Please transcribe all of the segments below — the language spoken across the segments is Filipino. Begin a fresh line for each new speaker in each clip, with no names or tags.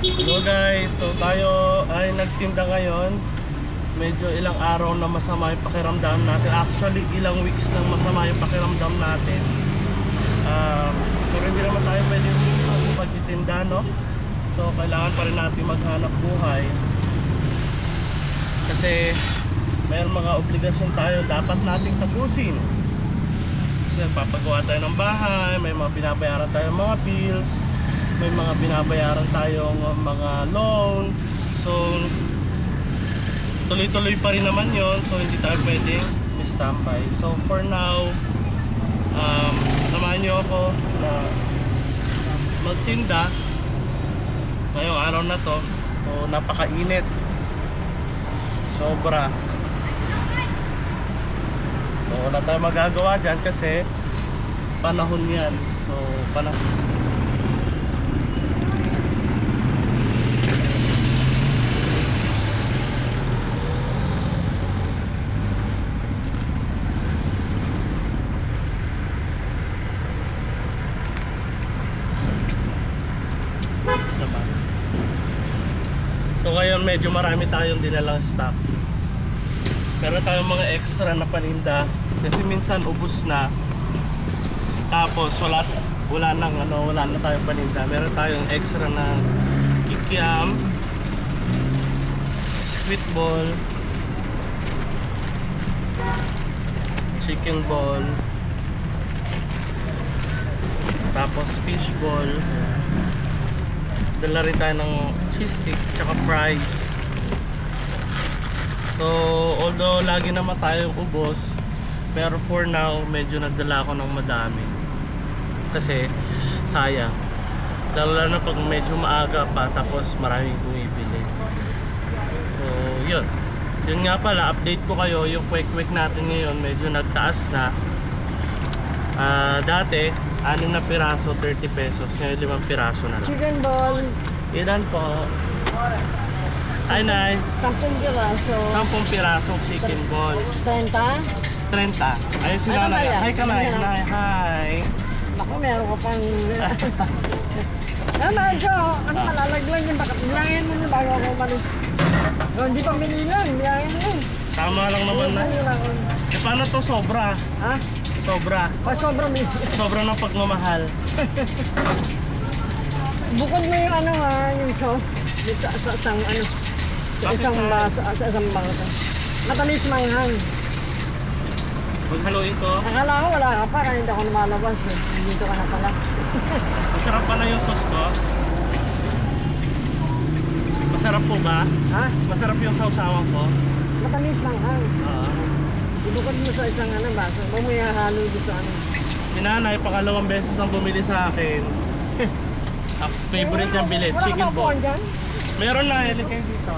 Hello guys, so tayo ay nagtinda ngayon. Medyo ilang araw na masama yung pakiramdam natin. Actually, ilang weeks nang masama yung pakiramdam natin. Pero hindi naman tayo pwede sa pagtitinda, no? So kailangan pa rin natin maghanap buhay. Kasi mayroong mga obligasyon tayo dapat nating tapusin. Kasi nagpapagawa tayo ng bahay, may mga binabayaran tayong mga bills, may mga binabayaran tayong mga loan. So tuloy-tuloy pa rin naman yon, so hindi tayo pwedeng standby. So for now, samahan nyo ako na magtinda ngayong araw na to. So napakainit, sobra. So wala tayo magagawa dyan kasi panahon yan. So panahon. So ngayon medyo marami tayong dinalang stock. Meron tayong mga extra na paninda kasi minsan ubos na. Tapos wala na tayong paninda. Meron tayong extra na kikiam, squid ball, chicken ball, tapos fish ball. Dala rin tayo ng cheese stick tsaka fries. So although lagi naman tayong ubos, pero for now medyo nagdala ako ng madami kasi sayang, lalo na pag medyo maaga pa tapos maraming bumibili. So yun nga pala, update ko kayo, yung kwek-kwek natin ngayon medyo nagtaas na. Dati 6 na piraso 30 pesos, ngayon 5 piraso na lang.
Chicken ball,
Ilan po? Ay, Nay.
10 piraso.
10 pirasong chicken ball.
30?
30. Ayun si
Ano
Nanay.
kaya?
Hi ka, Nay. Nay, hi.
Naku, meron ka pang... medyo, malalaglag yun. Bakit bilangin mo yun bago ako umalis? Hindi pang binilang, bilangin mo yun.
Tama lang naman, Nay. E, paano to sobra?
Ha?
Sobra.
Sobrang
Sobra ng pagmamahal.
Bukod mo yung yung sauce dito sa isang isang baso, sa isang bangka. Matamis manghang.
Maghaluin ko.
Akala ko wala ka pa, kaya hindi ako lumalabas eh. Dito ka na pala.
Masarap pala yung sauce ko. Masarap po ba?
Ha?
Masarap yung sausawan ko.
Matamis manghang.
Oo.
Ibukod mo sa isang baso, huwag mo ihalo doon sa
Si Nanay, pangalawang beses nang bumili sa akin. Favorite niyang bilhin, chicken ball. Meron na, hindi kayo dito.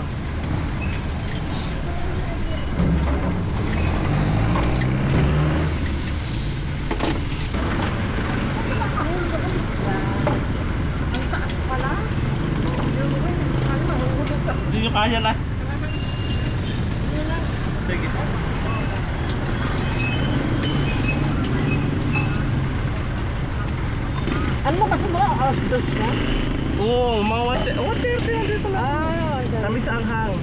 Hindi nyo kaya na. Sige.
Ano mo kasi mga alas dos na?
Oo, mga 130 dito lang.
Okay.
Tamis anghang.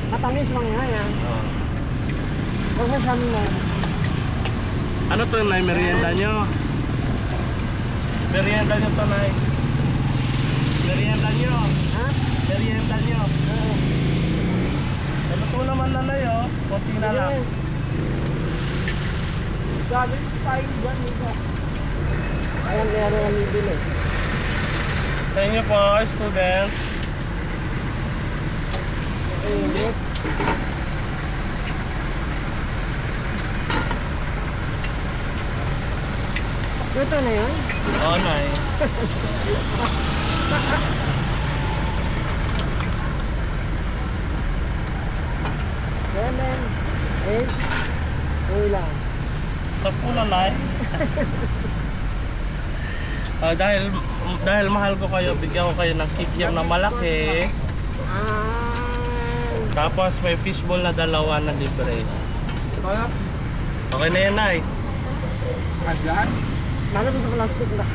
Matamis manghang yan. Huwag mo sabi mo.
Ano to, Nay? Merienda nyo? Merienda nyo to, Nay. Merienda nyo.
Ha?
Merienda nyo. Ano to naman, Nanay, oh. Konti na lang.
Gagawin tayo dyan dito. Ayan, meron ang bibili.
Sa inyo po, students.
Init. Ito na yun?
Oo, Nay.
7, 8, ulang.
10 na, Nay. Dahil mahal ko kayo, bigyan ko kayo ng kikiam na malaki. Tapos may fishball na 2 na libre. Okay na yan, Nay.
Agad? Lalo sa plastic na.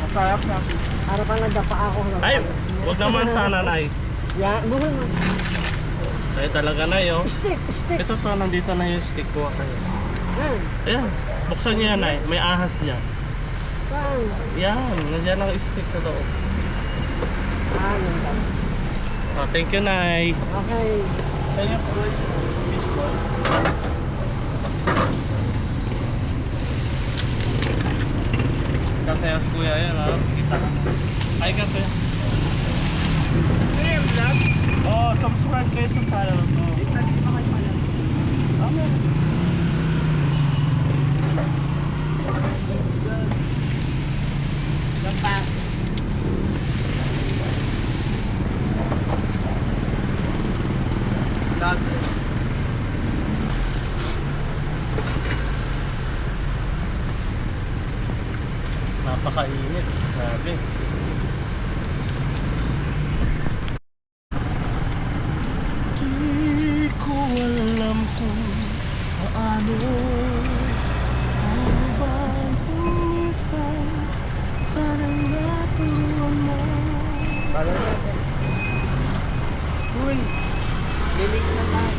Masarap na.
Para pa nagdapa ako.
Ay, Huwag naman sana, Nay.
Yan, buhol mo.
Ay, talaga na yun.
Stick, stick.
Ito to, nandito na yung stick ko kayo.
Yan.
Ayan, buksan niyo yan, Nay. May ahas dyan.
Pang.
Yan, nandiyan ang stick sa loob.
Yan ba?
Oh, thank you, Nay.
Okay.
Ayan po. Fishball. Kasi si Kuya yan, ha? Kita ka. Ay ka, Kuya. Oh, subscribe kayo sa channel ko. Tama. Napakainit, sabi. Di ko alam kung paano ang minsan sanang naturuan mo.
Uy. Lilig na tayo.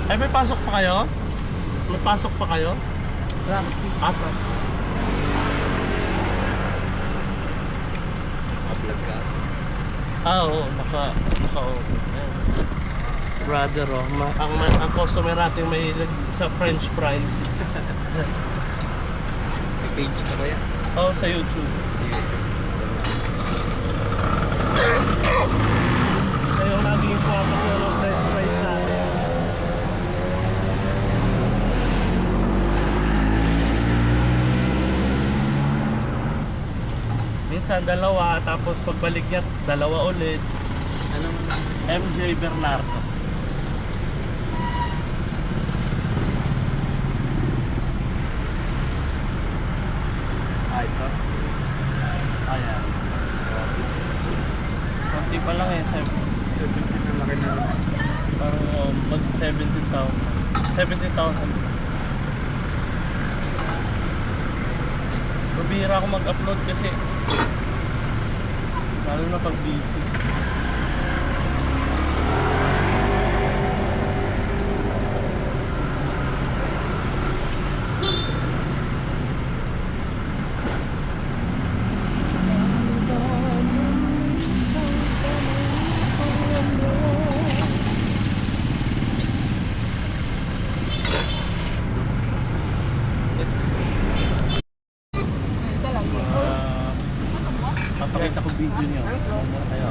Ay, may pasok pa kayo? May pasok pa kayo? Apat.
Upload ka.
Oo, naka-open. Ayan. Brother, oh. Ang customer natin may sa French fries.
May page ka ba yan?
Oo, sa YouTube. Ayun, naging papak ko ng French fries natin. Minsan dalawa, tapos pagbalik niya, dalawa ulit.
Anong...
MJ Bernardo.
ito?
Ayan. Konti pa lang eh.
17 ang laki na rin.
Parang mag 17,000. 17,000. Mabihira ako mag-upload kasi lalo na pag busy. Papakita ko video niyo. Kaya.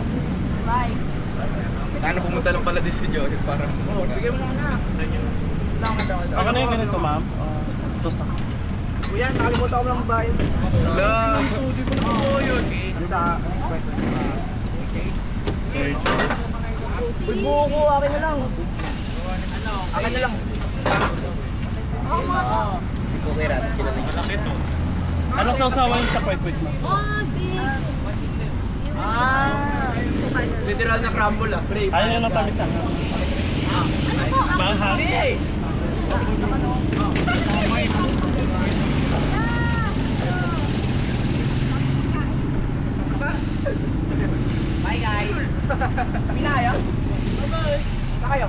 Sana pumunta lang pala din si Joey para...
Bigyan mo na.
Ako na yung ganito, ma'am. Toast ako.
Kuya, nakalimutan ko lang bayad.
Wala!
Di ko na po yun. Sa... Uy, buo ko. Akin na lang. Akin na lang.
Si Cookie Rat, kilala niya.
Malaki to. Ano sausawan yung sa quick mo?
Literal na crumble ah, brave.
Ayaw na tamisan. Bahag.
Bye guys. Pinaya? Na kayo?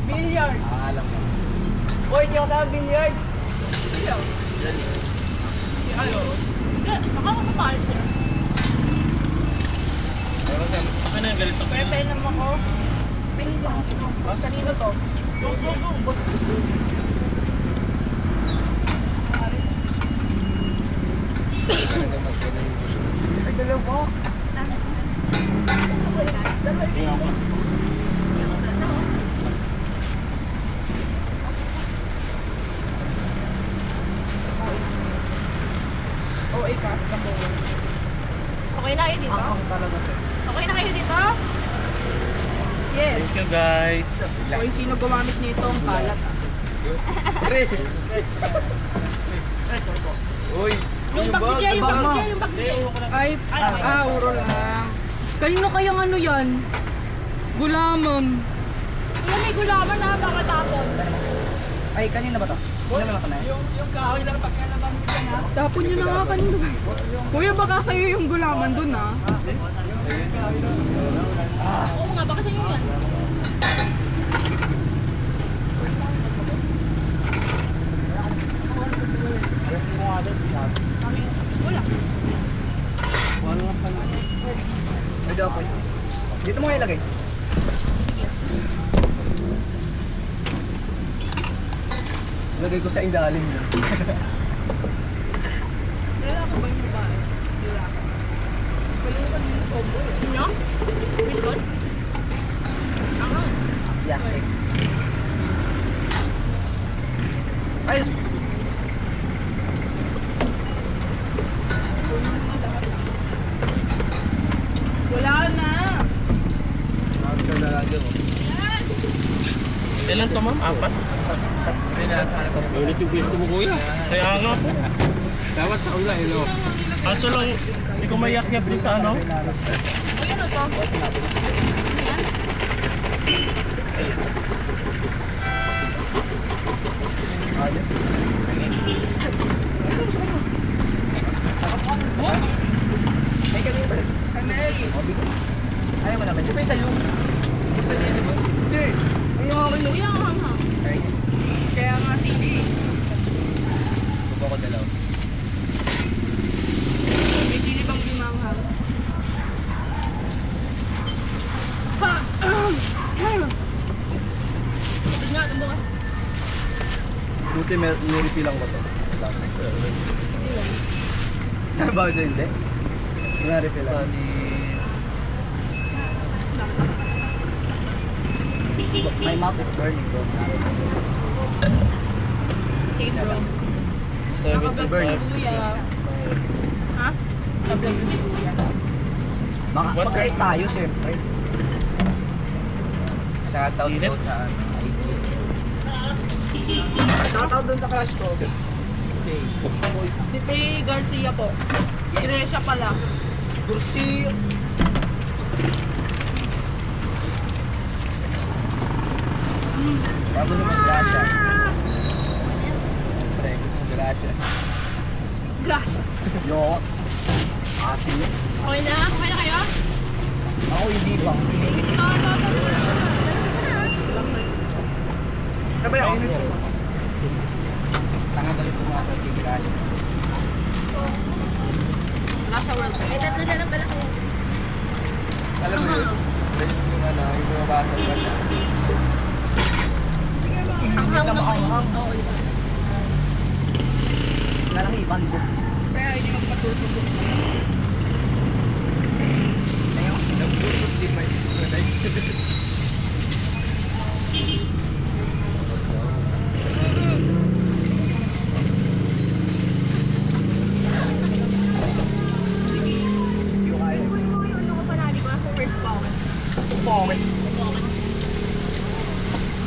Billiard.
Alam mo.
Uy, hindi ako tama billiard.
Akin na yung ganito.
Pepe naman ko. Kanino to? Go, go, go. Boss.
Ay, dalawa.
Tingnan ko.
O, ikaw. Okay na kayo dito? Okay na kayo dito? Yes.
Thank you guys.
Hoy, sino gumamit nito? Ang kalat ah.
Pre! Uy!
Yung bag niya, yung bag niya, yung bag niya. Ay, uro lang. Kanino kayang ano yan? Gulaman. Wala may gulaman na, baka tapon.
Ay, kanina ba to?
Yung kahoy lang pakialaman mo dyan ha.
Tapon nyo na nga kanina. Kuya, baka sa'yo yung gulaman dun ah. Oo nga, baka sa'yo yan.
Pwede ako. Dito mo kayo ilagay. Lagay ko sa ilalim niya.
Lalaki ba yung babae? Lalaki. Kalimutan mo yung combo eh. Inyo? Miss Don? Ako.
Yeah, okay. Ay!
Wala na.
After na lang yun.
Ilan to ma'am? 4?
Ulit yung gusto mo kuya.
Kaya nga po.
Dapat sa ula, hello.
Kaso lang, hindi ko mayakyab din sa ano.
O yun o to.
Ay, kanina ba?
Kameli.
Ayaw mo naman. Di ba yung sa'yo? Gusto niya di ba? Hindi. Ayaw ako kayo.
Kuya, ang hanga. Kaya nga sili.
Baba ko dalaw.
May sili bang bimanghang? Ha! Ito nga, tumbo ka.
Buti nirefill ko to. Bago sa hindi? Na-refill ako. My mouth is burning bro.
Save bro.
75.
Nakablog si Kuya. Ha? Nakablog si Kuya.
What?
Magkait tayo siyempre. Shoutout
Init?
doon sa Shoutout doon sa crush ko. Okay.
Si Faye Garcia po. Iresya pala.
Kursi. Bago naman gracia. Pre, gusto mo gracia.
Glass.
Yo. Asin.
Okay na? Okay na kayo?
Ako hindi pa. Sabay ako. Tanga dali ko mga kay gracia.
Nasa world. Eh, tatlo na lang pala kayo.
Alam mo yun? Yung ano, yung mga bata ba na.
Ang hang na
Ang
Oo, iba.
Lalakipan ko.
Kaya hindi magpatusok ko.
Ayun, nabulot din may sunay. Hindi ko kaya.
Ano ko panali ko? Ako first power.
Moment.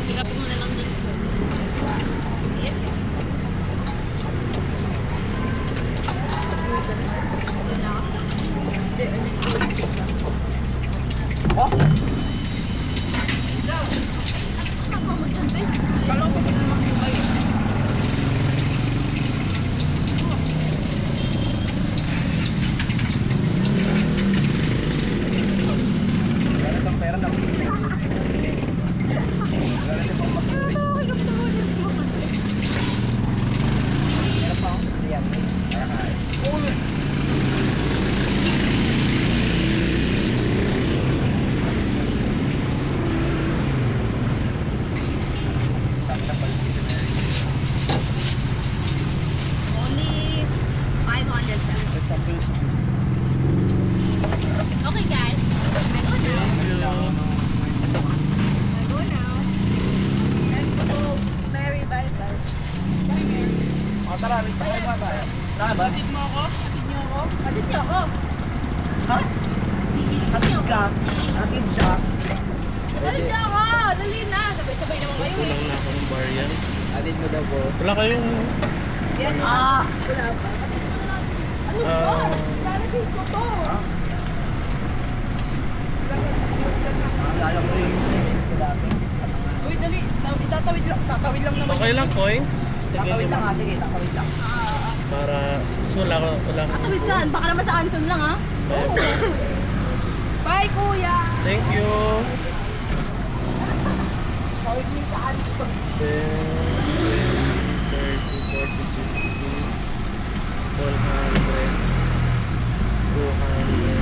Tigapin mo na lang dun sa... Yeah.
Oh!
Kala ko ba naman yung kayo?
Wala bang pera na wala na pang makikita. Meron pa ako. Ayan. Kaya kaya.
Only 500 pesos. Okay guys, I go now. I go now. Let's go. Mary, bye-bye. Bye, Mary.
Oh, tara, may tayo ba tayo? Tara ba?
Atid mo ako? Atid niyo ako?
Atid niyo ako.
Ha? Atid ka? Atid siya?
Dali niyo ako! Dali na! Sabay-sabay naman kayo eh.
Kulang na ako ng bar yan.
Atid mo daw po.
Wala kayong...
Yan.
Ah!
Wala pa. Ano ba? Lalagay ko to.
Naalala ko yung dati.
Uy, dali. Tatawid lang naman.
Okay lang, coins?
Takawin lang ha, sige, takawin lang.
Para, so wala ko.
Wait, saan? Baka naman sa Anton lang, ha? Bye, kuya!
Thank you.
Takawin din sa Anton.
10, 20, 30, 40, 50, 100, 200.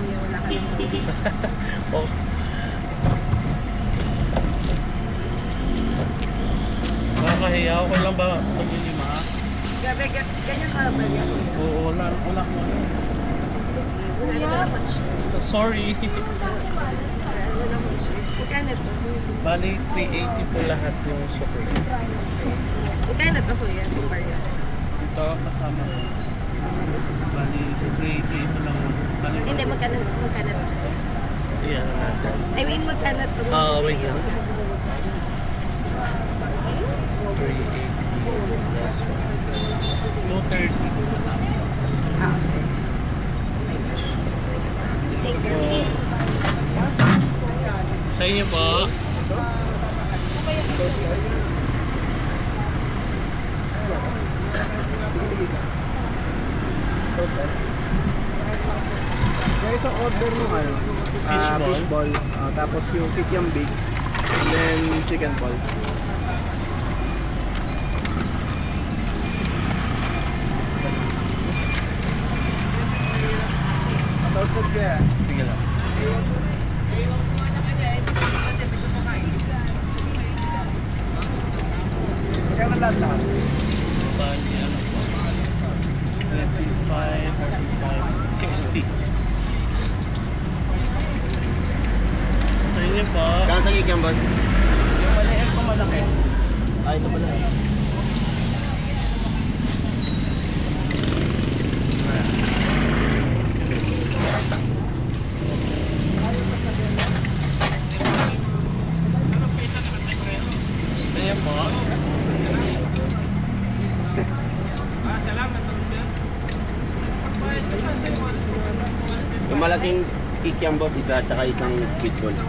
Kuya, wala ka lang.
Oh. Nakakahiya. Okay lang ba maglilima?
Gabi, ganyan ka ba niya?
Oo, wala ko.
Wala naman siya.
Sorry.
Wala naman siya. Magkano to?
Bali, 380 po lahat yung sukli.
Magkano to, kuya? Kumpara.
Ito, kasama ko. Bali, sa 380 ito lang. Bali,
Hindi, magkano to?
iyan natin.
I mean, magkano to?
Wait lang. 380 plus 230 po kasama.
Ah, okay. Thank you.
Sa inyo po.
Guys, ang order mo ano?
Fishball.
Fishball. Tapos yung kikiam big. And then chicken ball. Toasted ka yan.
Sige lang.
Kaya na lahat.
Bali, ano po? 25, 45, 60. Sa inyo po.
Kasa kikiam boss?
Yung maliit ko malaki.
Ito pala.
Sa inyo po.
Yung malaking kikiam boss, isa at saka isang speedball. Isa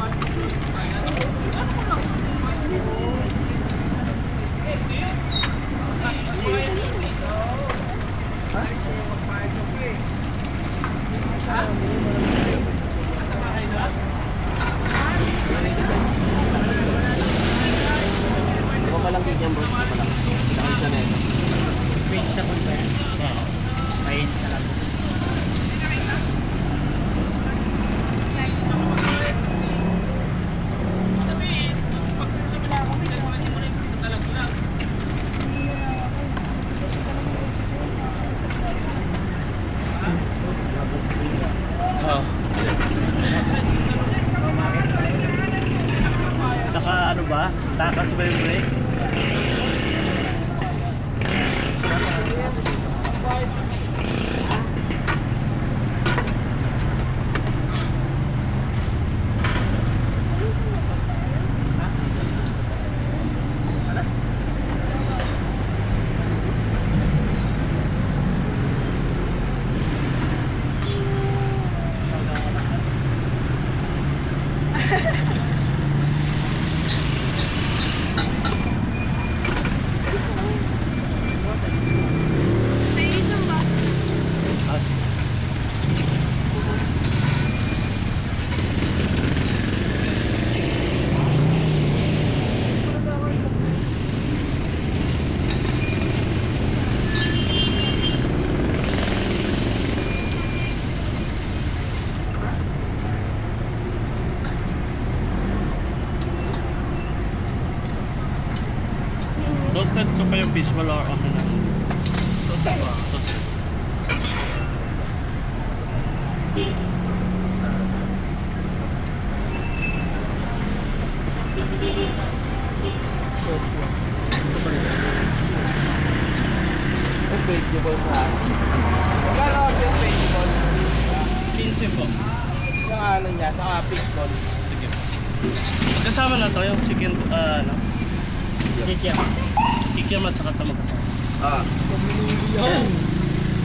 pa lang kikiam boss, isa pa lang. Saka isa na ito.
Oh. Naka ano ba? Takas ba yung break? Ah, sige. Toasted ko pa yung fishball or okay na? Toasted ba? Toasted.
Sa vegetable sa magkano yung vegetable?
15 po.
Sa ano niya, sa fishball.
Sige po. Magkasama na to yung chicken, ano? Kikiam at saka ito magkasama.
Ah,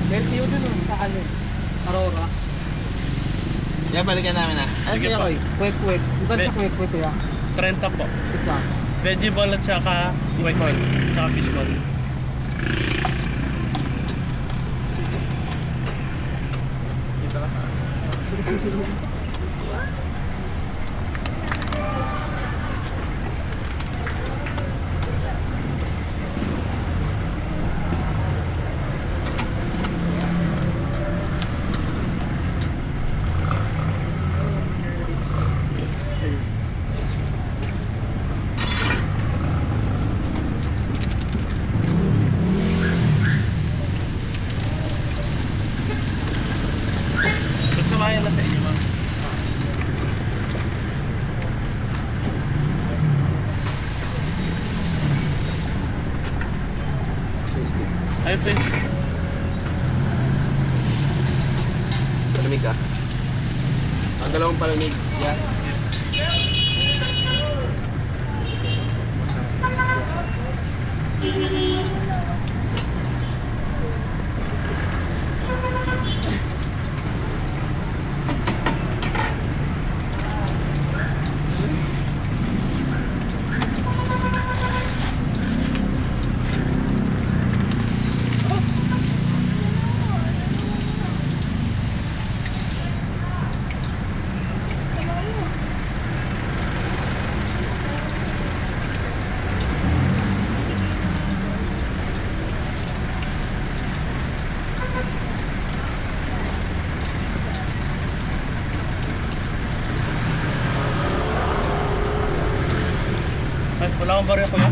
LTO din o, sa alin. Aurora.
Yan, balikan namin ah. Ano
Sige
siya
po.
ko
Kwek-kwek. Bukan
Be-
sa kwek-kwek ya.
30 po.
Isa.
Veggie ball at saka wek-wek. Saka fish ball. Pagsamayan na sa inyo, ma'am. Ay, please.
palamig ka. Ang dalawang palamig. Yan.
Ay, wala akong barya pa nga.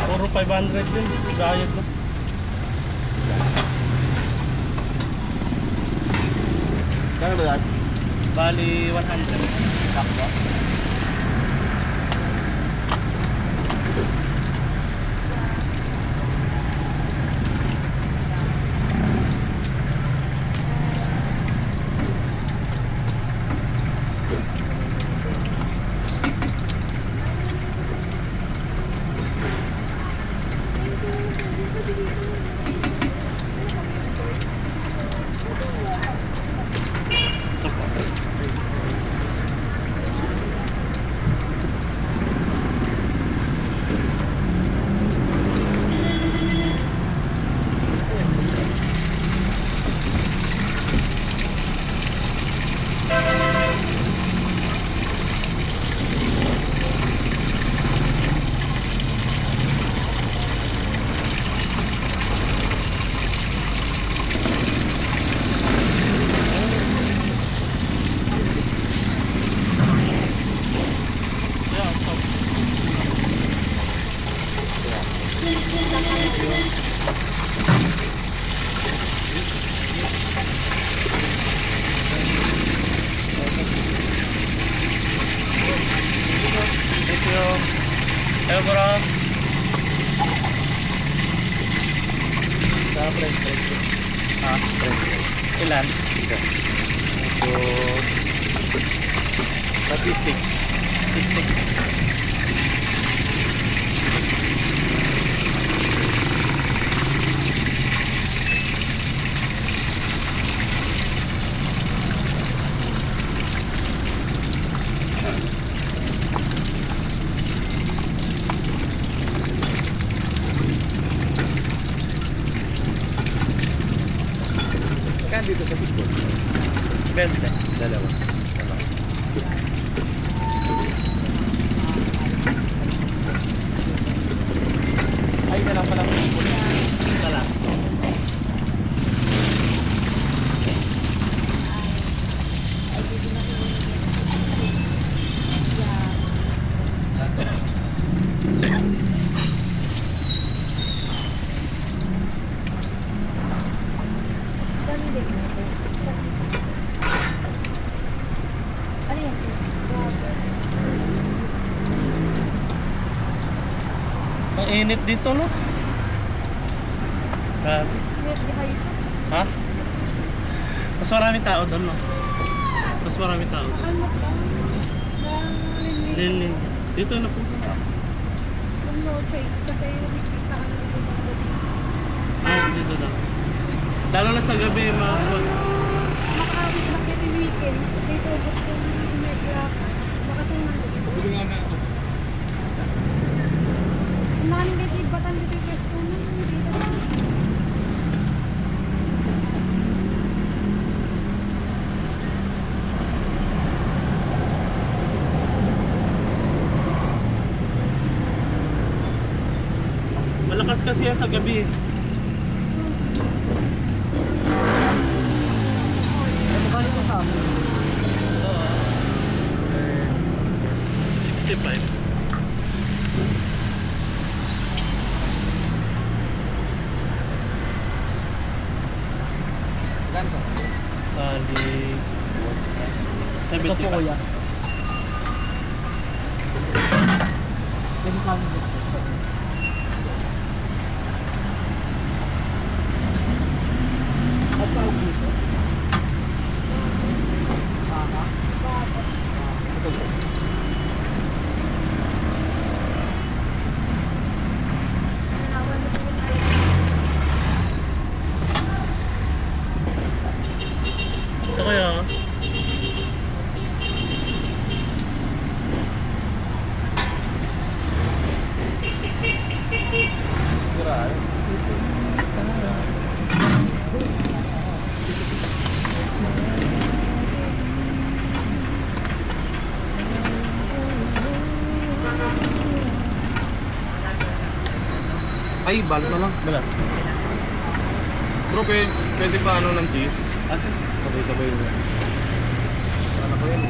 Puro 500 din. Diet na.
Kano ba yan?
Bali, 100.
Sakto.
Ito po. Yeah, so, thank you. Ayo, bro. Ah, ilan?
Isa.
So, statistic.
Kano dito sa football?
20.
Dalawa.
Ay, na lang pala. Isa lang. Ang init dito, no? Grabe. Ha? Mas maraming tao doon, no? Mas maraming tao doon.
Ano pa?
Lilin. Dito na po.
No choice kasi yung sa kanila.
Dito lang. Lalo na sa gabi, mga swag.
Makakawit na kayo weekend. Dito, gusto na medyo makasunan dito.
Bili nga na ito.
Kung namin dito, ibatan dito yung pwesto mo. Dito.
Malakas kasi yan sa gabi.
Magkano ko sa amin?
65.
Ganito.
Bali.
Ito po
75.
kuya. Pwede kami dito. At tawag dito. Baka. Ito po.
Nanawan mo po tayo.
Ito kaya.
Ay, balot na lang.
Bala.
Bro, pwede pa ano ng cheese?
Asa?
Sabay-sabay mo. Ano ko yun?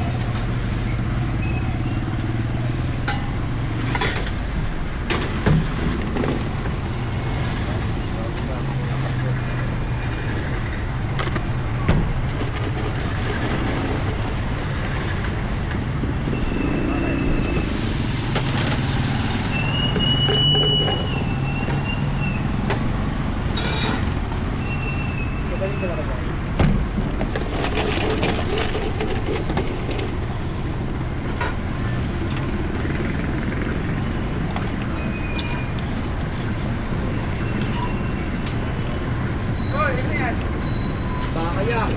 Baka yan.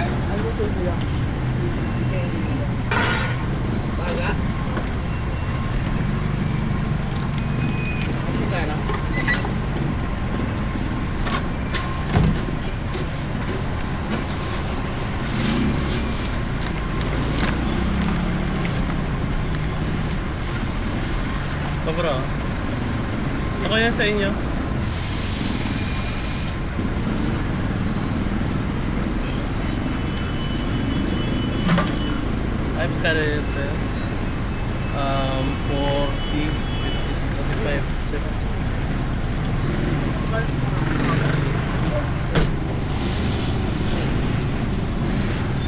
Ano po kuya? Baga? Ano kaya na?
Ito bro. Ako yan sa inyo. I've got it 40, 50, 65, 70.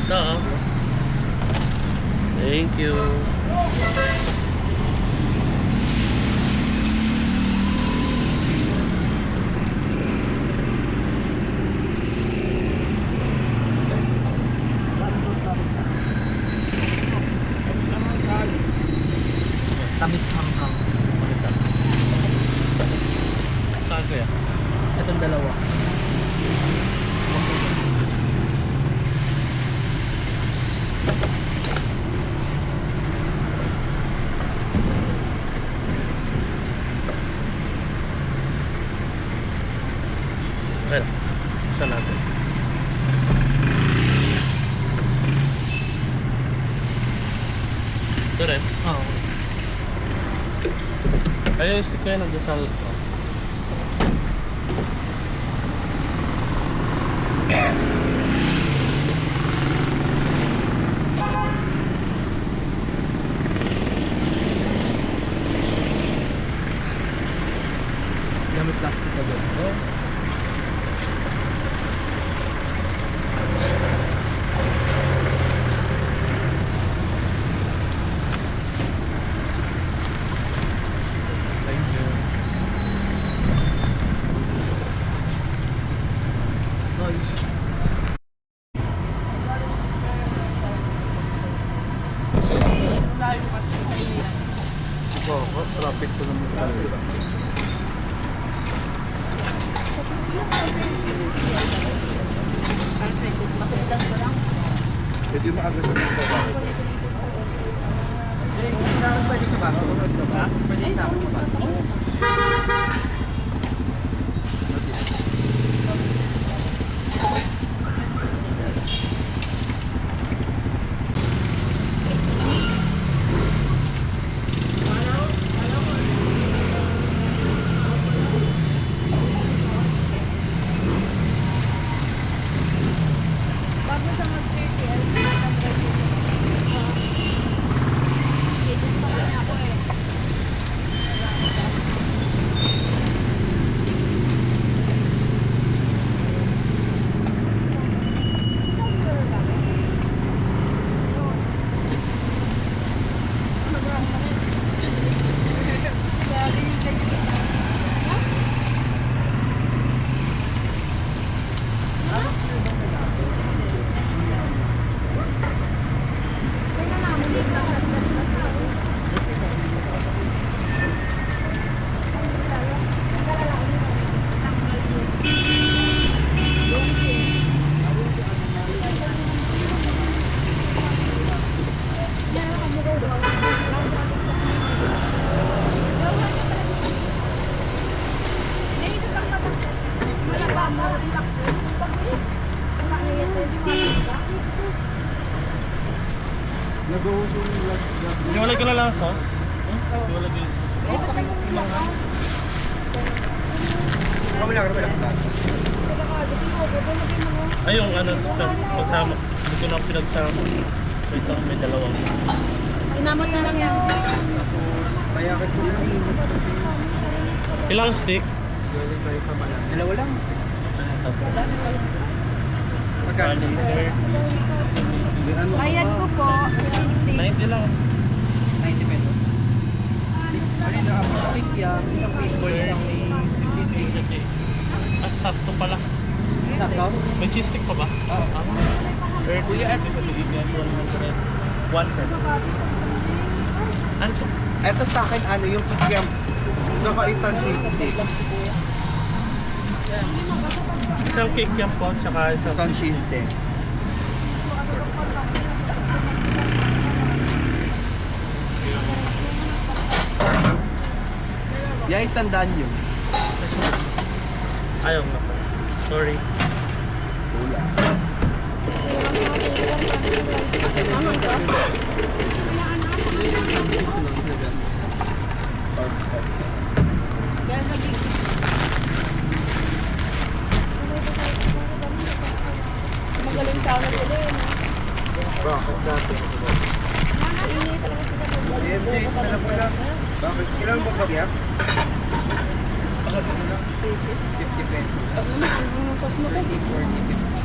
Ito. Thank you.
Tamis hanghang.
Isa. Saan ko yan?
Itong dalawa.
Red. Isa natin. Ito rin.
Oo.
Ayun yung stick ko yan. Nandiyan sa... Oh.
Gamit plastic ka doon. Oh.
Thank you.
traffic ko naman. Pwede maaga sa mga bago. Pwede sa bago? Pwede sa bago?
Bago sa mag-KTL, ako eh.
Iwalay ko na lang ang sauce. Iwalay ko yung ay, yung ano, pagsama. Hindi ko na pinagsama. Wait lang, may dalawang.
Inamot na lang yan.
Bayakit ko lang.
Ilang stick?
Galing tayo pa pala. Dalawa lang. Magkano?
30, 60,
Ano?
Bayad ko po, 50.
90 lang.
90 pesos. Ano na ako? Sikya, isang fishball, isang cheese stick.
Ah, sakto pala.
Sakto?
May cheese stick pa ba?
Oo.
30,
Kuya,
60, 100. 1 per. Ano to?
Eto sa akin, ano, yung kikiam. Saka isang cheese stick.
Isang cake yan po, tsaka isang
Isang cheese stick. Yeah, isang daan yun.
ayaw na po. Sorry.
Wala.
Magaling sa akin ulit.
Bakit dati? MJ, tanong ko lang. Bakit? Kailangan ba kabiyak? 50 pesos.
Ang sos mo ko.
30, 40, 50.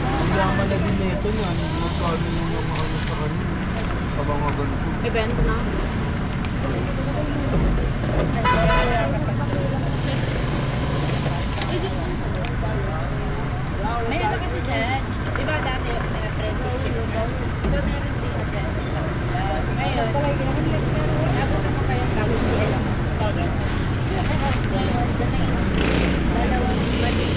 Ang yaman na din nito na. Magkano yung mga ano sa kanya. Kabangagan ko.
Event na. Mayroon kasi dyan. Diba dati may apprenticeship na? So meron din apprenticeship. Ngayon, nabot naman kayo sa CL. Dalawang mali.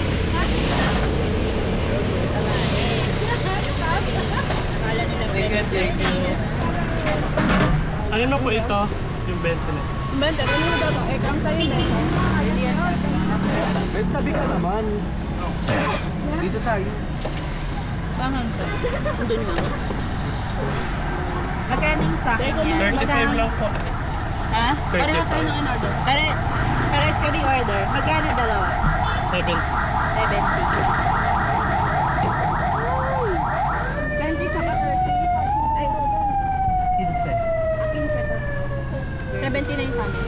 Akala nila
Thank you.
Ano na po ito? Yung 20 na.
Bente, ano na daw? Eh, ang sa'yo na ito.
May tabi ka naman. Dito tayo.
Bangang to. Doon nga. Magkano yung sa akin yan?
35 lang po.
Ha?
35.
Pareho tayo ng in-order. Pares ka order. Magkano dalawa?
70.
70. 20 tsaka 30. Ay, 70 na yung sa amin.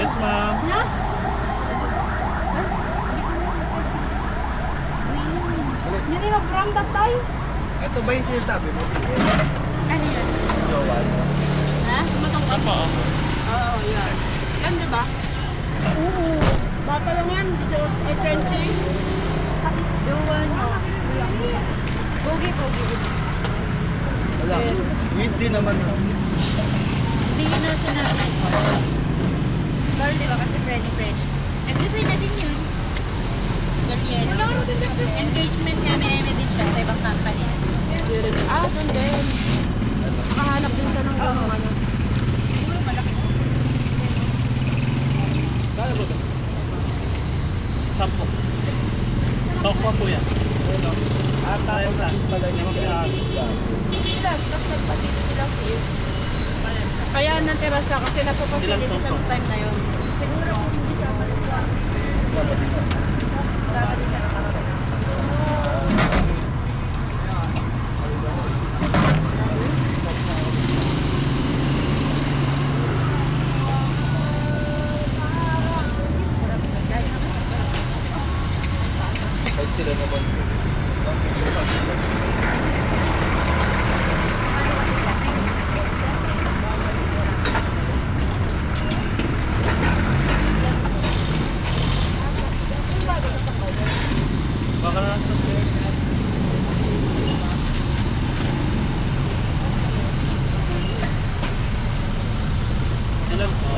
Yes, ma'am.
Na? Hindi mo from that time?
Ito ba yung sinasabi mo?
Ano yan?
Jowan.
Ha? Matangkad?
Apo.
Oo, yan. Yan, di ba? Oo. Bata lang yan. Ay, 20. Yung ano. Pogi.
Wala. Wish din naman.
Hindi yun na sinabi ko. Carl, di ba kasi friendly. Nag-design na din yun. Ganyan. Engagement nga, may din siya sa ibang company.
Doon din. Nakahanap din siya ng ano.
Siguro malaki.
Kaya ba ito? 10. Tokwa po yan. Tayo lang.
Kaya natira siya kasi nasa facility siya ng time na yun.
Siguro kung hindi siya umalis sa dapat din siya nakarating.
Kahit sila naman.
Baka na sa stairs. Ilan po?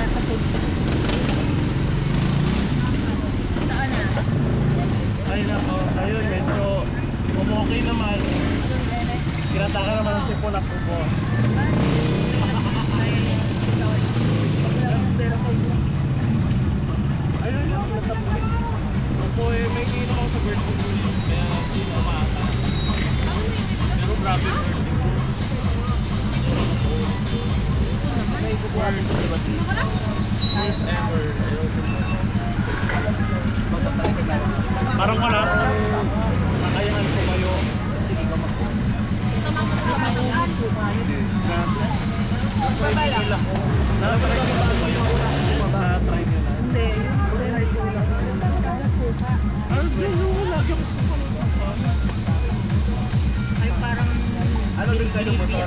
Sa food. Saan na?
Ay nako, ayun medyo umokay naman. Kinataka naman ang sipon ako po. Ayun yung natabi. Ako may inom ako sa birthday ko. Kaya hindi na maata. Pero grabe birthday ko.
May kukuha rin sa iba't
First ever. Ayun. Parang wala akong kakayahan tumayo. Grabe. Na-try nyo na tumayo. Na-try nyo na.
Hindi.
Lagi ako sa
Ay parang
Ano din kayo mo sa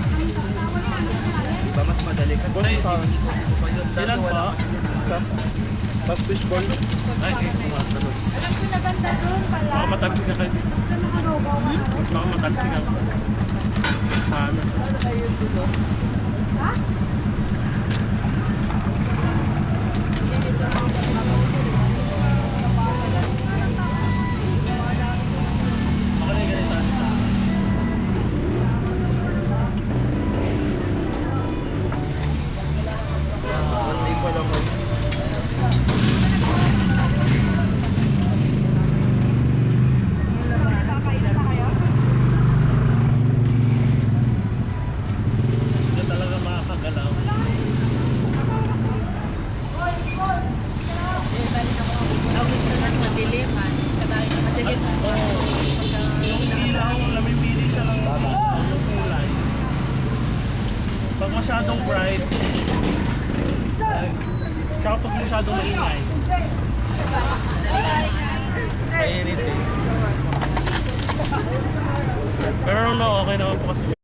Diba mas madali ka?
Ay,
Dati
ilan
wala.
pa?
Sa fishball.
Ay, tumatalon.
alam ko na banda doon pala.
Baka matalsik ka kayo dito. Baka matalsik ako. Paano siya? Baka na yung ganito.
Hindi pa naman.
Hindi talaga makakagalaw.
Tapos na lang madilim ha. Sabay na madilim.
Yung ilaw, namimili siya ng yung kulay. Pag masyadong bright, tsaka pag masyadong maingay. Mainit eh. Pero no, okay naman po kasi.